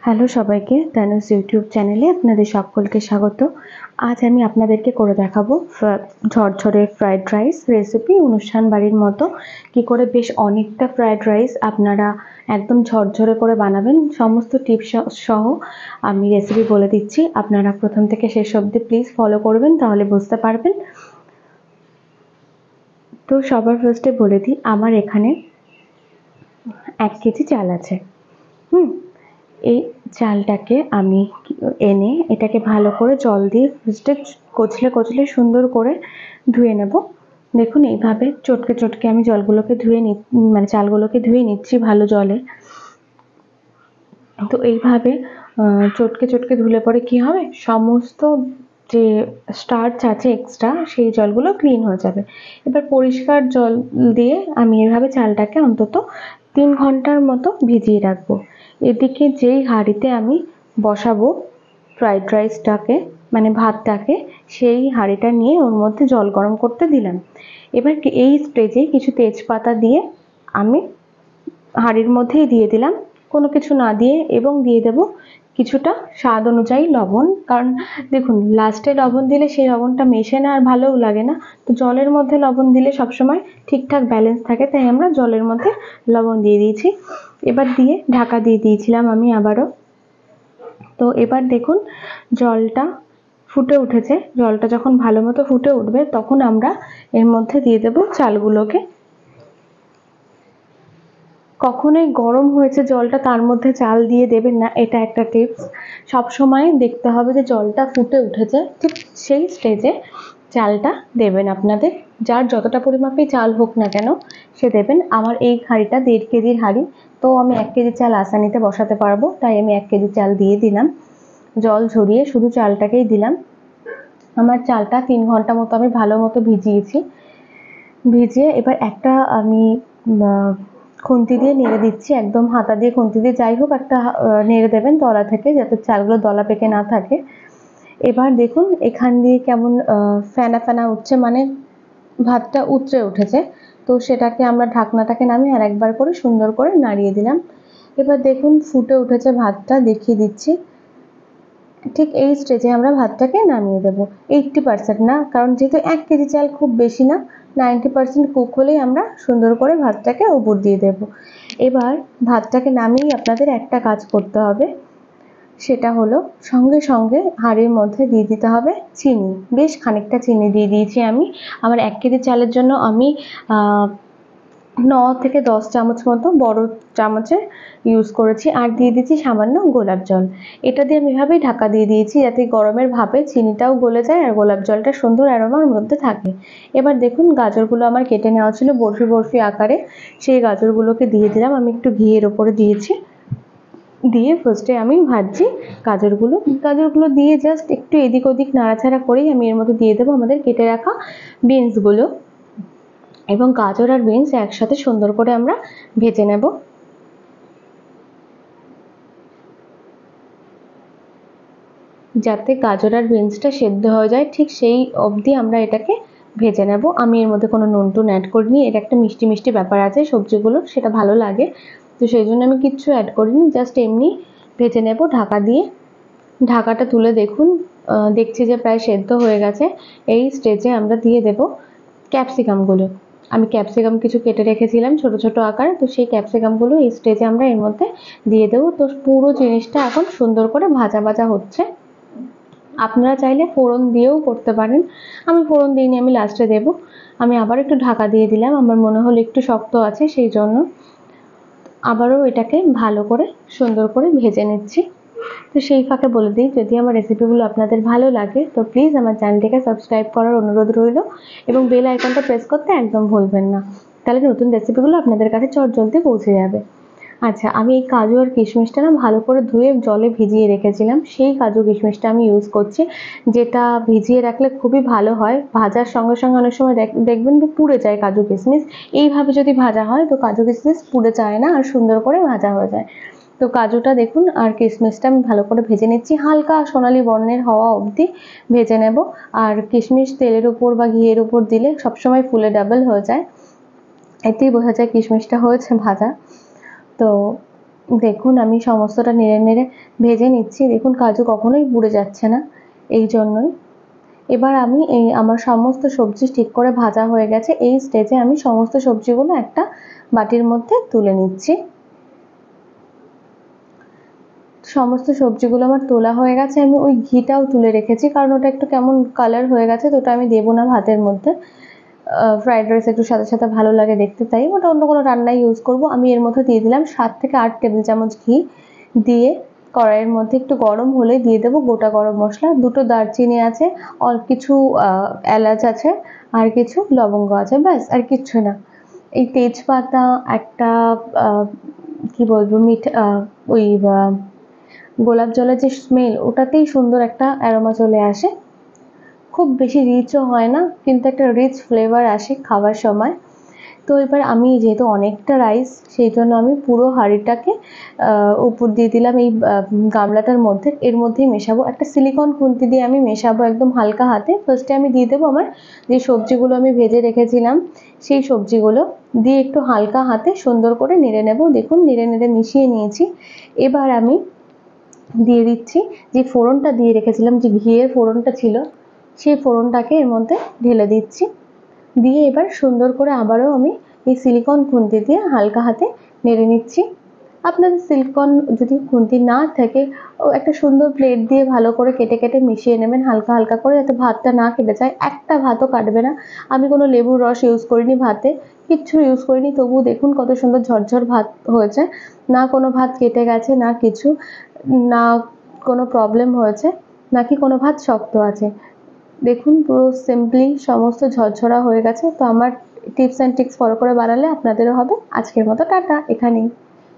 Hello সবাইকে, Tanuj YouTube চ্যানেলে আপনাদের সকলকে স্বাগত। আজ আমি আপনাদেরকে করে দেখাবো ঝরঝরে ফ্রাইড রাইস রেসিপি। অনুষ্ঠান বাড়ির মতো কি করে বেশ অনেকটা ফ্রাইড রাইস আপনারা একদম ঝরঝরে করে বানাবেন, সমস্ত টিপস সহ আমি রেসিপি বলে দিচ্ছি। আপনারা প্রথম থেকে শেষ অবধি প্লিজ ফলো করবেন, তাহলে বুঝতে পারবেন। তো সবার ফার্স্টে বলে দিই, আমার এখানে 1 কেজি চাল আছে। এই চালটাকে আমি এনে এটাকে ভালো করে জল দিয়ে ফার্স্টে কচলে সুন্দর করে ধুয়ে নেব। দেখুন এইভাবে চটকে চটকে আমি জলগুলোকে মানে চালগুলোকে ধুয়ে নিচ্ছি ভালো জলে। তো এইভাবে চটকে চটকে ধুলে পরে কি হবে, সমস্ত যে স্টার্চ আছে এক্সট্রা সেই জলগুলো ক্লিন হয়ে যাবে। এবার পরিষ্কার জল দিয়ে আমি এভাবে চালটাকে অন্তত 3 ঘন্টার মতো ভিজিয়ে রাখবো। এদিকে যেই হাঁড়িতে আমি বসাবো ফ্রাইড রাইসটাকে মানে ভাতটাকে, সেই হাঁড়িটা নিয়ে ওর মধ্যে জল গরম করতে দিলাম। এবার এই স্টেজে কিছু তেজপাতা দিয়ে আমি হাঁড়ির মধ্যেই দিয়ে দিলাম, কোনো কিছু না দিয়ে, এবং দিয়ে দেব কিছুটা স্বাদ অনুযায়ী লবণ। কারণ দেখুন লাস্টে লবণ দিলে সেই লবণটা মেশে না আর ভালোও লাগে না, তো জলের মধ্যে লবণ দিলে সবসময় ঠিকঠাক ব্যালেন্স থাকে, তাই আমরা জলের মধ্যে লবণ দিয়ে দিয়েছি। এবার দিয়ে ঢাকা দিয়ে দিয়েছিলাম আমি আবারও। তো এবার দেখুন জলটা ফুটে উঠেছে। জলটা যখন ভালো মতো ফুটে উঠবে তখন আমরা এর মধ্যে দিয়ে দেব চালগুলোকে। কখনোই গরম হয়েছে জলটা তার মধ্যে চাল দিয়ে দেবেন না, এটা একটা টিপস। সবসময় দেখতে হবে যে জলটা ফুটে উঠেছে, ঠিক সেই স্টেজে চালটা দেবেন আপনাদের। যার যতটা পরিমাপে চাল হোক না কেন সে দেবেন। আমার এই হাঁড়িটা 1.5 কেজির হাঁড়ি, তো আমি 1 কেজি চাল আসানিতে বসাতে পারবো, তাই আমি 1 কেজি চাল দিয়ে দিলাম। জল ঝরিয়ে শুধু চালটাকেই দিলাম। আমার চালটা 3 ঘন্টা মতো আমি ভালো মতো ভিজিয়েছি। ভিজিয়ে এবার একটা আমি খুন্তি দিয়ে নেড়ে দিচ্ছি, একদম হাতা দিয়ে খুন্তি দিয়ে যাই হোক একটা নেড়ে দেবেন তলা থেকে, যাতে চালগুলো দলা পেকে না থাকে। এবার দেখুন এখান দিয়ে কেমন ফেনা ফেনা উঠছে, মানে ভাতটা উতরে উঠেছে। তো সেটাকে আমরা ঢাকনাটাকে নামিয়ে আর একবার করে সুন্দর করে নাড়িয়ে দিলাম। এবার দেখুন ফুটে উঠেছে ভাতটা, দেখিয়ে দিচ্ছি। ঠিক এই স্টেজে আমরা ভাতটাকে নামিয়ে দেবো। 80% না, কারণ যেহেতু 1 কেজি চাল খুব বেশি না, 90% কুক হলেই আমরা সুন্দর করে ভাতটাকে উপর দিয়ে দেব। এবার ভাতটাকে নামিয়ে আপনাদের একটা কাজ করতে হবে, সেটা হলো সঙ্গে সঙ্গে হাঁড়ির মধ্যে দিয়ে দিতে হবে চিনি। বেশ খানিকটা চিনি দিয়ে দিয়েছি আমি। আমার 1 কেজি চালের জন্য আমি 9 থেকে 10 চামচ মতো বড় চামচের ইউজ করেছি, আর দিয়ে দিচ্ছি সামান্য গোলাপ জল। এটা দিয়ে আমি এভাবেই ঢাকা দিয়ে দিয়েছি, যাতে গরমের ভাপে চিনিটাও গলে যায় আর গোলাপ জলটা সুন্দর অ্যারোমার মধ্যে থাকে। এবার দেখুন গাজরগুলো আমার কেটে নেওয়া ছিল বরফি বরফি আকারে, সেই গাজরগুলোকে দিয়ে দিলাম। আমি একটু ঘিয়ের ওপরে দিয়েছি, দিয়ে ফার্স্টে আমি ভাজছি গাজরগুলো দিয়ে জাস্ট একটু এদিক ওদিক নাড়াচাড়া করেই আমি এর মধ্যে দিয়ে দেবো আমাদের কেটে রাখা বিনসগুলো, এবং গাজর আর বিনস একসাথে সুন্দর করে আমরা ভেজে নেব। যাতে গাজর আর বিনসটা সেদ্ধ হয়ে যায় ঠিক সেই অবধি আমরা এটাকে ভেজে নেব। আমি এর মধ্যে কোনো নুন টুন অ্যাড করিনি, এটা একটা মিষ্টি মিষ্টি ব্যাপার আছে সবজিগুলোর, সেটা ভালো লাগে, তো সেই জন্য আমি কিচ্ছু অ্যাড করিনি, জাস্ট এমনি ভেজে নেব ঢাকা দিয়ে। ঢাকাটা তুলে দেখুন দেখছি যে প্রায় সেদ্ধ হয়ে গেছে। এই স্টেজে আমরা দিয়ে দেব ক্যাপসিকামগুলো। আমি ক্যাপসিকাম কিছু কেটে রেখেছিলাম ছোট ছোট আকার, তো সেই ক্যাপসিকামগুলো এই স্টেজে আমরা এর মধ্যে দিয়ে দেবো। তো পুরো জিনিসটা এখন সুন্দর করে ভাজা ভাজা হচ্ছে। আপনারা চাইলে ফোড়ন দিয়েও করতে পারেন, আমি ফোড়ন দিইনি, আমি লাস্টে দেব। আমি আবার একটু ঢাকা দিয়ে দিলাম, আমার মনে হলো একটু শক্ত আছে সেই জন্য। আবারও এটাকে ভালো করে সুন্দর করে ভেজে নিচ্ছি। তো সেই ফাঁকে বলে দিই, যদি আমার রেসিপিগুলো আপনাদের ভালো লাগে তো প্লিজ আমার চ্যানেলটিকে সাবস্ক্রাইব করার অনুরোধ রইল, এবং বেল আইকনটা প্রেস করতে একদম ভুলবেন না, তাহলে নতুন রেসিপিগুলো আপনাদের কাছে চটজলদি পৌঁছে যাবে। আচ্ছা, আমি এই কাজু আর কিশমিশটা না ভালো করে ধুয়ে জলে ভিজিয়ে রেখেছিলাম, সেই কাজু কিশমিশটা আমি ইউজ করছি, যেটা ভিজিয়ে রাখলে খুবই ভালো হয়। ভাজার সঙ্গে সঙ্গে অনেক সময় দেখবেন যে পুড়ে যায় কাজু কিশমিশ, এইভাবে যদি ভাজা হয় তো কাজু কিশমিশ পুড়ে যায় না আর সুন্দর করে ভাজা হয়ে যায়। তো কাজুটা দেখুন আর কিশমিশটা আমি ভালো করে ভেজে নিচ্ছি, হালকা সোনালি বর্ণের হওয়া অবধি ভেজে নেব। আর কিশমিশ তেলের উপর বা ঘিয়ের উপর দিলে সবসময় ফুলে ডাবল হয়ে যায়, এতেই বোঝা যায় কিশমিশটা হয়েছে ভাজা। তো দেখুন আমি সমস্তটা নেড়ে নেড়ে ভেজে নিচ্ছি। দেখুন কাজু কখনোই পুড়ে যাচ্ছে না, এই জন্যই। এবার আমি আমার সমস্ত সবজি ঠিক করে ভাজা হয়ে গেছে। এই স্টেজে আমি সমস্ত সবজিগুলো একটা বাটির মধ্যে তুলে নিচ্ছি। সমস্ত সবজিগুলো আমার তোলা হয়ে গেছে। আমি ওই ঘিটাও তুলে রেখেছি, কারণ ওটা একটু কেমন কালার হয়ে গেছে, তো ওটা আমি দেবো না ভাতের মধ্যে। ফ্রাইড রাইস একটু সাদা সাদা ভালো লাগে দেখতে, তাই ওটা অন্য কোনো রান্নায় ইউজ করব। আমি এর মধ্যে দিয়ে দিলাম 7 থেকে 8 টেবিল চামচ ঘি। দিয়ে কড়াইয়ের মধ্যে একটু গরম হলে দিয়ে দেবো গোটা গরম মশলা, 2টো দারচিনি আছে, কিছু এলাচ আছে, আর কিছু লবঙ্গ আছে, ব্যাস আর কিচ্ছু না। এই তেজপাতা একটা কি বলবো ওই গোলাপ জলের যে স্মেল, ওটাতেই সুন্দর একটা অ্যারোমা চলে আসে। খুব বেশি রিচও হয় না, কিন্তু একটা রিচ ফ্লেভার আসে খাওয়ার সময়। তো এবার আমি যেহেতু অনেকটা রাইস, সেই জন্য আমি পুরো হাঁড়িটাকে উপর দিয়ে দিলাম এই গামলাটার মধ্যে। এর মধ্যেই মেশাবো, একটা সিলিকন খুন্তি দিয়ে আমি মেশাবো একদম হালকা হাতে। ফার্স্টে আমি দিয়ে দেবো আমার যে সবজিগুলো আমি ভেজে রেখেছিলাম, সেই সবজিগুলো দিয়ে একটু হালকা হাতে সুন্দর করে নেড়ে নেব। দেখুন নেড়ে নেড়ে মিশিয়ে নিয়েছি। এবার আমি দিয়ে দিচ্ছি যে ফোড়নটা দিয়ে রেখেছিলাম, যে ঘিয়ের ফোড়নটা ছিল, সেই ফোড়নটাকে এর মধ্যে ঢেলে দিচ্ছি। দিয়ে এবার সুন্দর করে আবারও আমি এই সিলিকন খুন্তি দিয়ে হালকা হাতে নেড়ে নিচ্ছি। আপনাদের সিলিকন যদি খুন্তি না থাকে, একটা সুন্দর প্লেট দিয়ে ভালো করে কেটে কেটে মিশিয়ে নেবেন হালকা হালকা করে, যাতে ভাতটা না কেটে যায়। একটা ভাতও কাটবে না। আমি কোনো লেবুর রস ইউজ করিনি ভাতে, কিচ্ছু ইউজ করিনি, তবুও দেখুন কত সুন্দর ঝরঝর ভাত হয়েছে। না কোনো ভাত কেটে গেছে, না কিছু, না কোনো প্রবলেম হয়েছে, নাকি কোনো ভাত শক্ত আছে। দেখুন পুরো সিম্পলি সমস্ত ঝরঝরা হয়ে গেছে। তো আমার টিপস অ্যান্ড ট্রিক্স ফলো করে বানালে আপনাদেরও হবে। আজকের মতো টাটা, এখানেই।